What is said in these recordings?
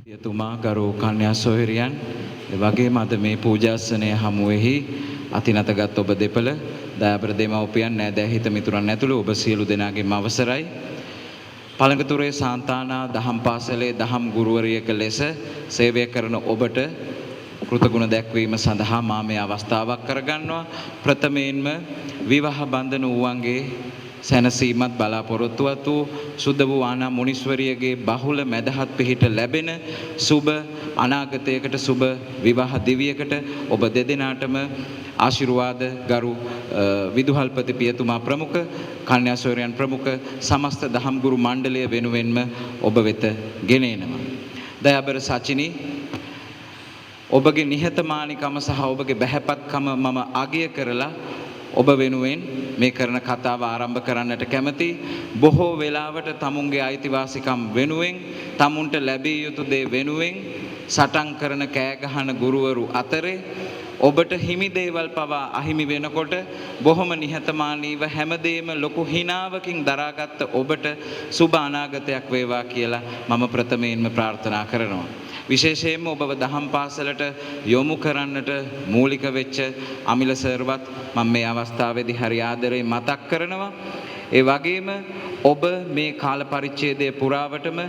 යතුමා ගරු කන්‍යා සොහොයුරියන් එවැගේම අද මේ පූජාසනය හමුවෙහි අතිනතගත් ඔබ දෙපළ දයාබර දෙමව්පියන් නෑදෑ හිත මිතුරන් ඇතුළු ඔබ සියලු දෙනාගේම අවසරයි පළඟතුරේ සාන්තානා දහම් පාසලේ දහම් ගුරුවරියක ලෙස සේවය කරන ඔබට කෘතගුණ දැක්වීම සඳහා මා මේ අවස්ථාවක් කරගන්නවා ප්‍රථමයෙන්ම විවාහ බන්ධන වූවන්ගේ සැනසීමත් බලාපොරොත්තුවත් වූ සුද්ධ වූ ආනා මුනිස්වරියගේ බහුල මැදහත් පිහිට ලැබෙන සුබ අනාගතයකට සුබ විවාහ දිවියකට ඔබ දෙදෙනාටම ආශිර්වාද ගරු විදුහල්පති පියතුමා ප්‍රමුඛ කන්‍යා සොහොයුරියන් ප්‍රමුඛ සමස්ත දහම් ගුරු මණ්ඩලය වෙනුවෙන්ම ඔබ වෙත ගෙන එනවා. දයාබර සචිනි ඔබගේ නිහතමානීකම සහ ඔබගේ බැහැපත්කම මම අගය කරලා ඔබ වෙනුවෙන් මේ කරන කතාව ආරම්භ කරන්නට කැමති බොහෝ වෙලාවට තමුන්ගේ අයිතිවාසිකම් වෙනුවෙන් තමුන්ට ලැබිය යුතු දේ වෙනුවෙන් සටන් කරන කෑ ගහන ගුරුවරු අතරේ ඔබට හිමි දේවල් පවා අහිමි වෙනකොට බොහොම නිහතමානීව හැමදේම ලොකු හිනාවකින් දරාගත්ත ඔබට සුබ අනාගතයක් වේවා කියලා මම ප්‍රථමයෙන්ම ප්‍රාර්ථනා කරනවා. විශේෂයෙන්ම ඔබව දහම් පාසලට යොමු කරන්නට මූලික වෙච්ච අමිල සර්වත් මම මේ අවස්ථාවේදී හරි ආදරේ මතක් කරනවා. ඒ වගේම ඔබ මේ කාල පරිච්ඡේදයේ පුරාවටම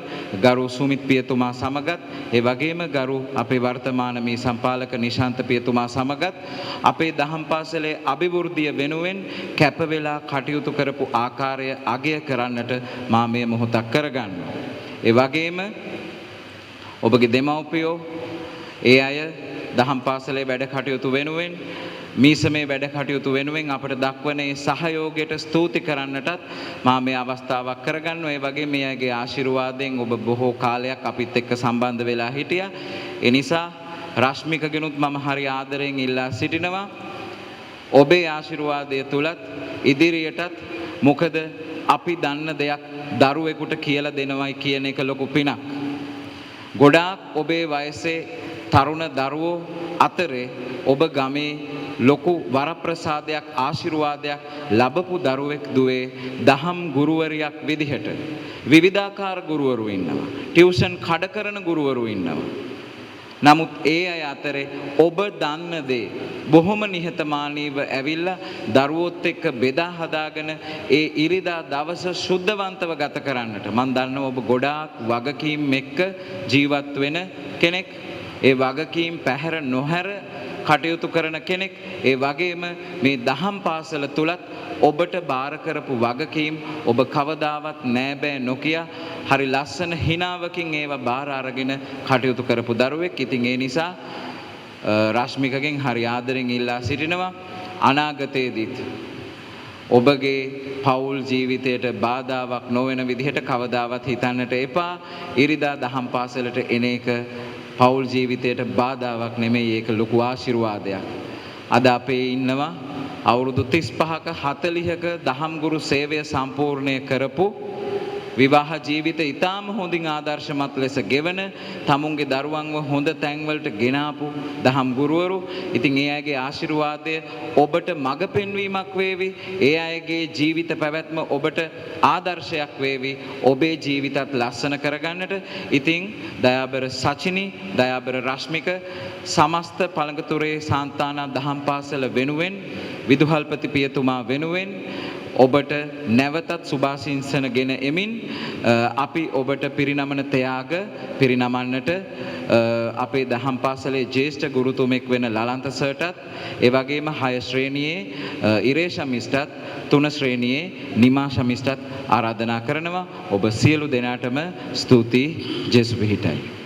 ගරු සුමිත් පියතුමා සමගත් ඒ වගේම ගරු අපේ වර්තමාන මේ සම්පාලක නිශාන්ත පියතුමා සමගත් අපේ දහම් පාසලේ අභිවෘද්ධිය වෙනුවෙන් කැප වෙලා කටයුතු කරපු ආකාරය අගය කරන්නට මා මේ මොහොතක් කරගන්නවා. ඒ වගේම ඔබගේ දෙමව්පියෝ ඒ අය දහම් පාසලේ වැඩ කටයුතු වෙනුවෙන් මීසමේ වැඩ කටයුතු වෙනුවෙන් අපට දක්වන ඒ සහයෝගයට ස්තුති කරන්නටත් මා මේ අවස්ථාවක් කරගන්නවා. ඒ වගේ මේ අයගේ ආශිර්වාදයෙන් ඔබ බොහෝ කාලයක් අපිත් එක්ක සම්බන්ධ වෙලා හිටියා. ඒ නිසා රශ්මිකගෙනුත් මම හරි ආදරයෙන් ඉල්ලා සිටිනවා. ඔබේ ආශිර්වාදය තුලත් ඉදිරියටත් මොකද අපි දන්න දෙයක් දරුවෙකුට කියලා දෙනවයි කියන එක ලොකු පිනක්. ගොඩාක් ඔබේ වයසේ තරුණ දරුවෝ අතරේ ඔබ ගමේ ලොකු වරප්‍රසාදයක් ආශිර්වාදයක් ලැබපු දරුවෙක් දුවේ දහම් ගුරුවරියක් විදිහට විවිධාකාර ගුරුවරු ඉන්නවා. ටියුෂන් කඩ කරන ගුරුවරු ඉන්නවා. නමුත් ඒ අය අතරේ ඔබ දන්න දේ බොහොම නිහතමානීව ඇවිල්ලා දරුවොත් එක්ක බෙදා හදාගෙන ඒ ඉරිදා දවස සුද්ධවන්තව ගත කරන්නට මම දන්නවා ඔබ ගොඩාක් වගකීම් එක්ක ජීවත් වෙන කෙනෙක්. ඒ වගකීම් පැහැර නොහැර කටයුතු කරන කෙනෙක්. ඒ වගේම මේ දහම් පාසල තුලත් ඔබට බාර කරපු වගකීම් ඔබ කවදාවත් නෑ බෑ නොකිය හරි ලස්සන හිනාවකින් ඒවා බාර අරගෙන කටයුතු කරපු දරුවෙක්. ඉතින් ඒ නිසා රශ්මිකගෙන් හරි ආදරෙන් ඉල්ලා සිටිනවා අනාගතයේදීත් ඔබගේ පෞල් ජීවිතයට බාධාවක් නොවන විදිහට කවදාවත් හිතන්නට එපා. ඉරිදා දහම් පාසලට එන එක පෞල් ජීවිතයට බාධාවක් නෙමෙයි, ඒක ලොකු ආශිර්වාදයක්. අද අපේ ඉන්නවා අවුරුදු 35ක 40ක දහම් ගුරු සේවය සම්පූර්ණය කරපු විවාහ ජීවිත ඉතාම හොඳින් ආදර්ශමත් ලෙස ගෙවන තමුන්ගේ දරුවන්ව හොඳ තැන්වලට ගෙනාපු දහම් ගුරුවරු. ඉතින් ඒ අයගේ ආශිර්වාදය ඔබට මඟ පෙන්වීමක් වේවි. ඒ අයගේ ජීවිත පැවැත්ම ඔබට ආදර්ශයක් වේවි. ඔබේ ජීවිතත් ලස්සන කරගන්නට. ඉතින් දයාබර සචිනි, දයාබර රශ්මික සමස්ත පළඟතුරේ සාන්තානා දහම් පාසල වෙනුවෙන් විදුහල්පති පියතුමා වෙනුවෙන් ඔබට නැවතත් සුභාශිංසන ගෙන එමින් අපි ඔබට පිරිනමන ත්‍යාග පිරිනමන්නට අපේ දහම් පාසලේ ජ්‍යෙෂ්ඨ ගුරුතුමෙක් වෙන ලලන්ත සර්ටත් ඒ වගේම 6 ශ්‍රේණියේ ඉරේෂමිස්ටත් 3 ශ්‍රේණියේ නිමාෂමිස්ටත් ආරාධනා කරනවා. ඔබ සියලු දෙනාටම ස්තුතියි. ජේසු පිහිටයි.